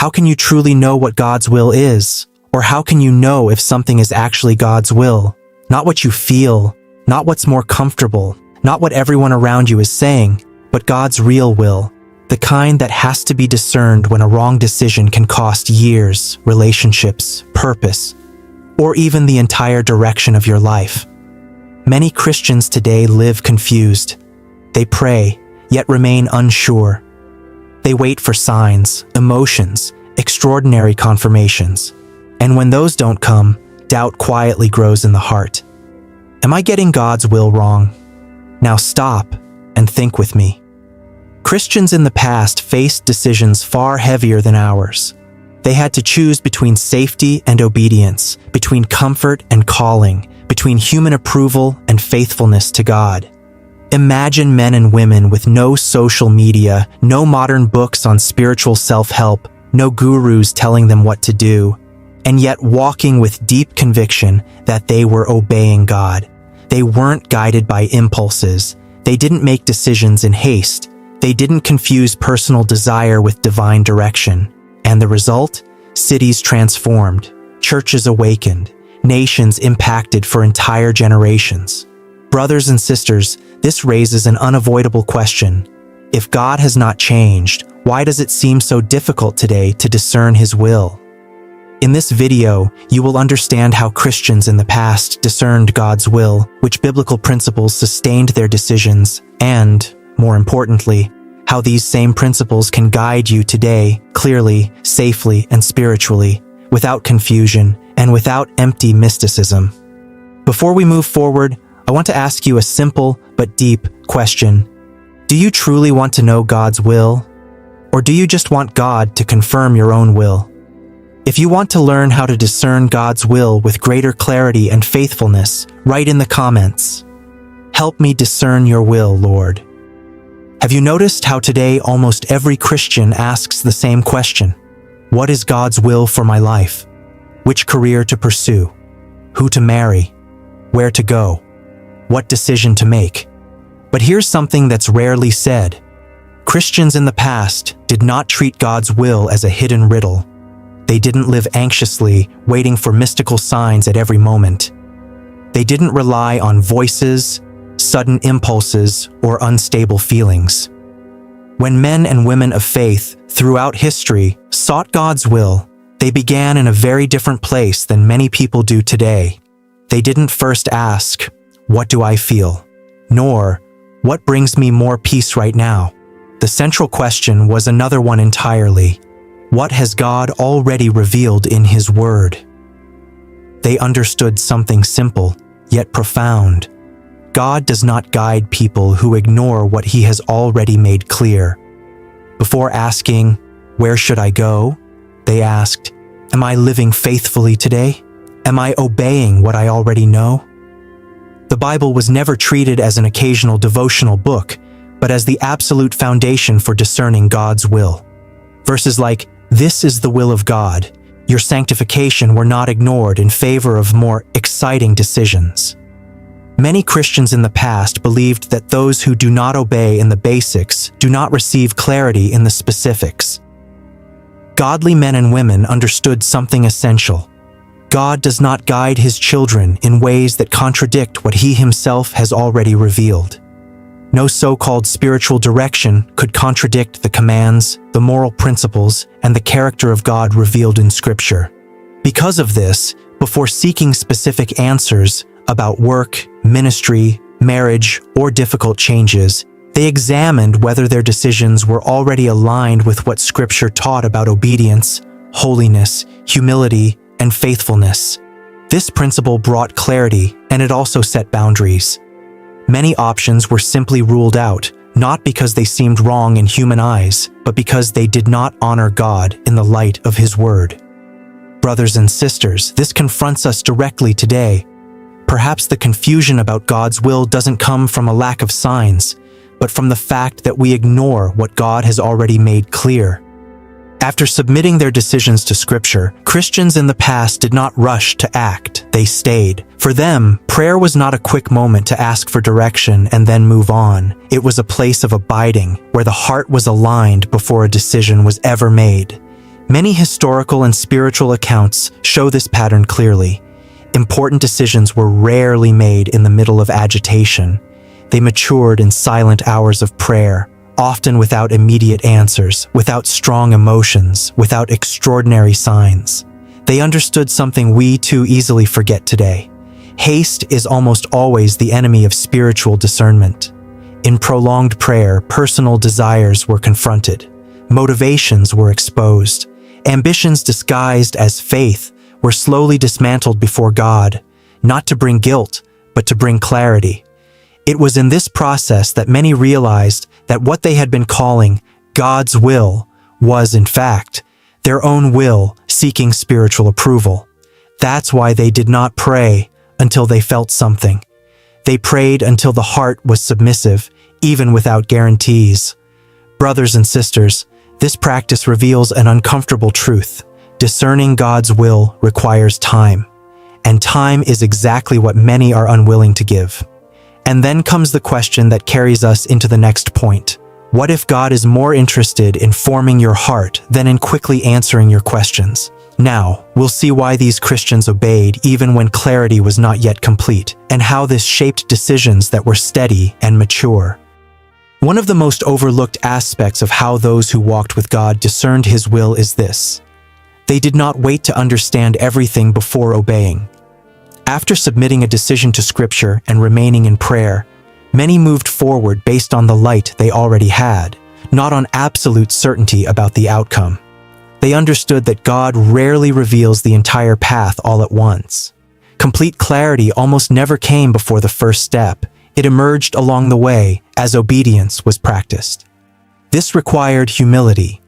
how can you truly know what God's will is? Or how can you know if something is actually God's will? Not what you feel, not what's more comfortable, not what everyone around you is saying, but God's real will, the kind that has to be discerned when a wrong decision can cost years, relationships, purpose, or even the entire direction of your life. Many Christians today live confused. They pray, yet remain unsure. They wait for signs, emotions, extraordinary confirmations. And when those don't come, doubt quietly grows in the heart. Am I getting God's will wrong? Now stop and think with me. Christians in the past faced decisions far heavier than ours. They had to choose between safety and obedience, between comfort and calling, between human approval and faithfulness to God. Imagine men and women with no social media, no modern books on spiritual self-help, no gurus telling them what to do, and yet walking with deep conviction that they were obeying God. They weren't guided by impulses. They didn't make decisions in haste. They didn't confuse personal desire with divine direction. And the result? Cities transformed, churches awakened, nations impacted for entire generations. Brothers and sisters, this raises an unavoidable question. If God has not changed, why does it seem so difficult today to discern His will? In this video, you will understand how Christians in the past discerned God's will, which biblical principles sustained their decisions, and, more importantly, how these same principles can guide you today clearly, safely, and spiritually, without confusion and without empty mysticism. Before we move forward, I want to ask you a simple but deep question. Do you truly want to know God's will? Or do you just want God to confirm your own will? If you want to learn how to discern God's will with greater clarity and faithfulness, write in the comments, "Help me discern your will, Lord." Have you noticed how today almost every Christian asks the same question? What is God's will for my life? Which career to pursue? Who to marry? Where to go? What decision to make? But here's something that's rarely said. Christians in the past did not treat God's will as a hidden riddle. They didn't live anxiously, waiting for mystical signs at every moment. They didn't rely on voices, sudden impulses, or unstable feelings. When men and women of faith throughout history sought God's will, they began in a very different place than many people do today. They didn't first ask, "What do I feel?" nor, "What brings me more peace right now?" The central question was another one entirely. What has God already revealed in His Word? They understood something simple, yet profound. God does not guide people who ignore what He has already made clear. Before asking, "Where should I go?" they asked, "Am I living faithfully today? Am I obeying what I already know?" The Bible was never treated as an occasional devotional book, but as the absolute foundation for discerning God's will. Verses like, "This is the will of God," "Your sanctification," were not ignored in favor of more exciting decisions. Many Christians in the past believed that those who do not obey in the basics do not receive clarity in the specifics. Godly men and women understood something essential. God does not guide His children in ways that contradict what He Himself has already revealed. No so-called spiritual direction could contradict the commands, the moral principles, and the character of God revealed in Scripture. Because of this, before seeking specific answers about work, ministry, marriage, or difficult changes, they examined whether their decisions were already aligned with what Scripture taught about obedience, holiness, humility, and faithfulness. This principle brought clarity, and it also set boundaries. Many options were simply ruled out, not because they seemed wrong in human eyes, but because they did not honor God in the light of His Word. Brothers and sisters, this confronts us directly today. Perhaps the confusion about God's will doesn't come from a lack of signs, but from the fact that we ignore what God has already made clear. After submitting their decisions to Scripture, Christians in the past did not rush to act, they stayed. For them, prayer was not a quick moment to ask for direction and then move on. It was a place of abiding, where the heart was aligned before a decision was ever made. Many historical and spiritual accounts show this pattern clearly. Important decisions were rarely made in the middle of agitation. They matured in silent hours of prayer, often without immediate answers, without strong emotions, without extraordinary signs. They understood something we too easily forget today. Haste is almost always the enemy of spiritual discernment. In prolonged prayer, personal desires were confronted. Motivations were exposed. Ambitions disguised as faith were slowly dismantled before God, not to bring guilt, but to bring clarity. It was in this process that many realized that what they had been calling God's will was, in fact, their own will seeking spiritual approval. That's why they did not pray until they felt something. They prayed until the heart was submissive, even without guarantees. Brothers and sisters, this practice reveals an uncomfortable truth. Discerning God's will requires time, and time is exactly what many are unwilling to give. And then comes the question that carries us into the next point. What if God is more interested in forming your heart than in quickly answering your questions? Now, we'll see why these Christians obeyed even when clarity was not yet complete, and how this shaped decisions that were steady and mature. One of the most overlooked aspects of how those who walked with God discerned His will is this. They did not wait to understand everything before obeying. After submitting a decision to Scripture and remaining in prayer, many moved forward based on the light they already had, not on absolute certainty about the outcome. They understood that God rarely reveals the entire path all at once. Complete clarity almost never came before the first step. It emerged along the way as obedience was practiced. This required humility.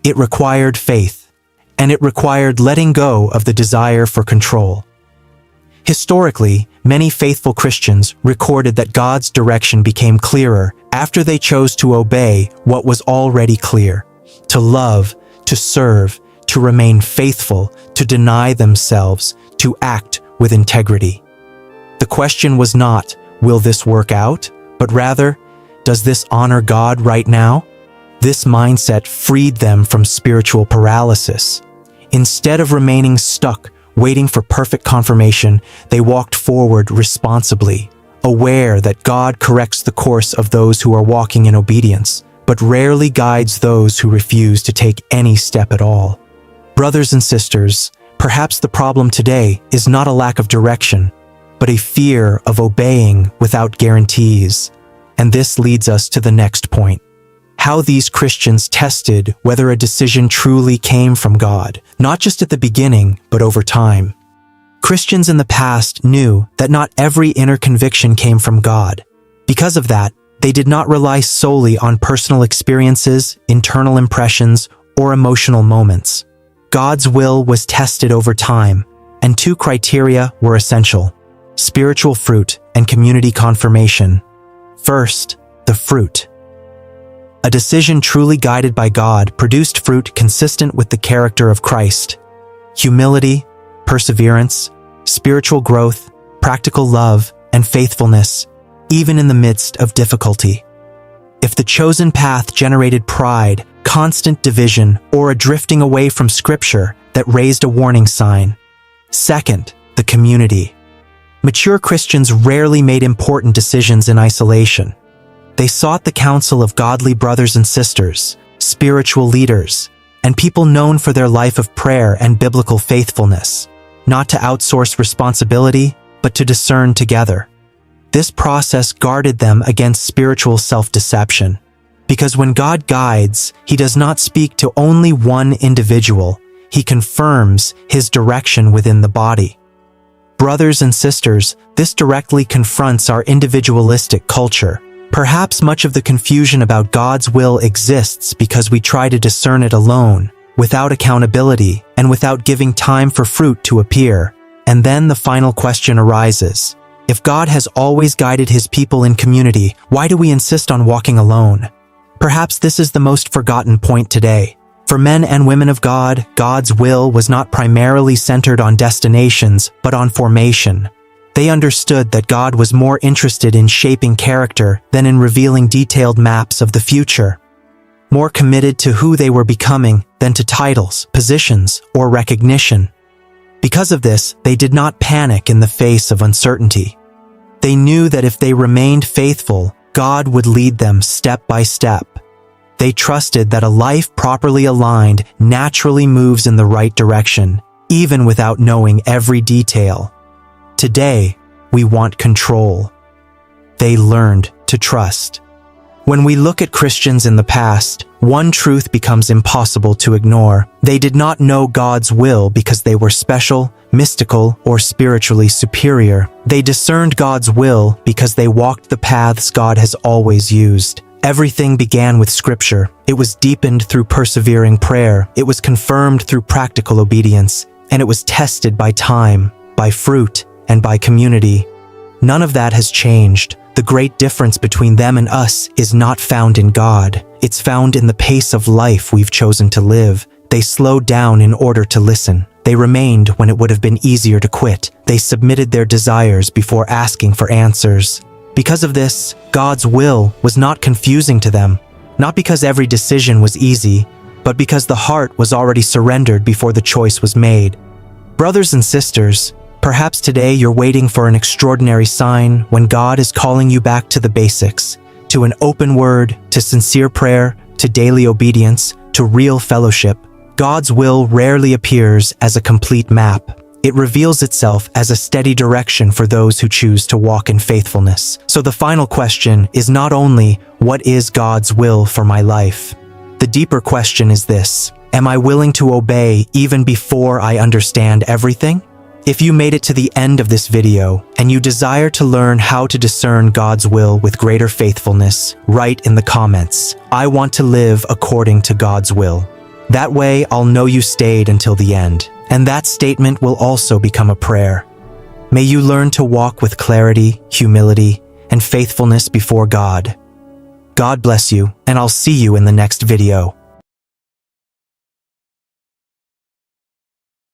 It required faith. And it required letting go of the desire for control. Historically, many faithful Christians recorded that God's direction became clearer after they chose to obey what was already clear, to love, to serve, to remain faithful, to deny themselves, to act with integrity. The question was not, will this work out? But rather, does this honor God right now? This mindset freed them from spiritual paralysis. Instead of remaining stuck, waiting for perfect confirmation, they walked forward responsibly, aware that God corrects the course of those who are walking in obedience, but rarely guides those who refuse to take any step at all. Brothers and sisters, perhaps the problem today is not a lack of direction, but a fear of obeying without guarantees. And this leads us to the next point. How these Christians tested whether a decision truly came from God, not just at the beginning, but over time. Christians in the past knew that not every inner conviction came from God. Because of that, they did not rely solely on personal experiences, internal impressions, or emotional moments. God's will was tested over time, and two criteria were essential: spiritual fruit and community confirmation. First, the fruit. A decision truly guided by God produced fruit consistent with the character of Christ: humility, perseverance, spiritual growth, practical love, and faithfulness, even in the midst of difficulty. If the chosen path generated pride, constant division, or a drifting away from Scripture, that raised a warning sign. Second, the community. Mature Christians rarely made important decisions in isolation. They sought the counsel of godly brothers and sisters, spiritual leaders, and people known for their life of prayer and biblical faithfulness, not to outsource responsibility, but to discern together. This process guarded them against spiritual self-deception, because when God guides, He does not speak to only one individual. He confirms His direction within the body. Brothers and sisters, this directly confronts our individualistic culture. Perhaps much of the confusion about God's will exists because we try to discern it alone, without accountability, and without giving time for fruit to appear. And then the final question arises. If God has always guided His people in community, why do we insist on walking alone? Perhaps this is the most forgotten point today. For men and women of God, God's will was not primarily centered on destinations, but on formation. They understood that God was more interested in shaping character than in revealing detailed maps of the future. more committed to who they were becoming than to titles, positions, or recognition. Because of this, they did not panic in the face of uncertainty. They knew that if they remained faithful, God would lead them step by step. They trusted that a life properly aligned naturally moves in the right direction, even without knowing every detail. Today, we want control. They learned to trust. When we look at Christians in the past, one truth becomes impossible to ignore. They did not know God's will because they were special, mystical, or spiritually superior. They discerned God's will because they walked the paths God has always used. Everything began with Scripture. It was deepened through persevering prayer. It was confirmed through practical obedience. And it was tested by time, by fruit, and by community. None of that has changed. The great difference between them and us is not found in God. It's found in the pace of life we've chosen to live. They slowed down in order to listen. They remained when it would have been easier to quit. They submitted their desires before asking for answers. Because of this, God's will was not confusing to them. Not because every decision was easy, but because the heart was already surrendered before the choice was made. Brothers and sisters, perhaps today you're waiting for an extraordinary sign when God is calling you back to the basics, to an open word, to sincere prayer, to daily obedience, to real fellowship. God's will rarely appears as a complete map. It reveals itself as a steady direction for those who choose to walk in faithfulness. So the final question is not only, what is God's will for my life? The deeper question is this: am I willing to obey even before I understand everything? If you made it to the end of this video and you desire to learn how to discern God's will with greater faithfulness, write in the comments, "I want to live according to God's will." That way, I'll know you stayed until the end. And that statement will also become a prayer. May you learn to walk with clarity, humility, and faithfulness before God. God bless you, and I'll see you in the next video.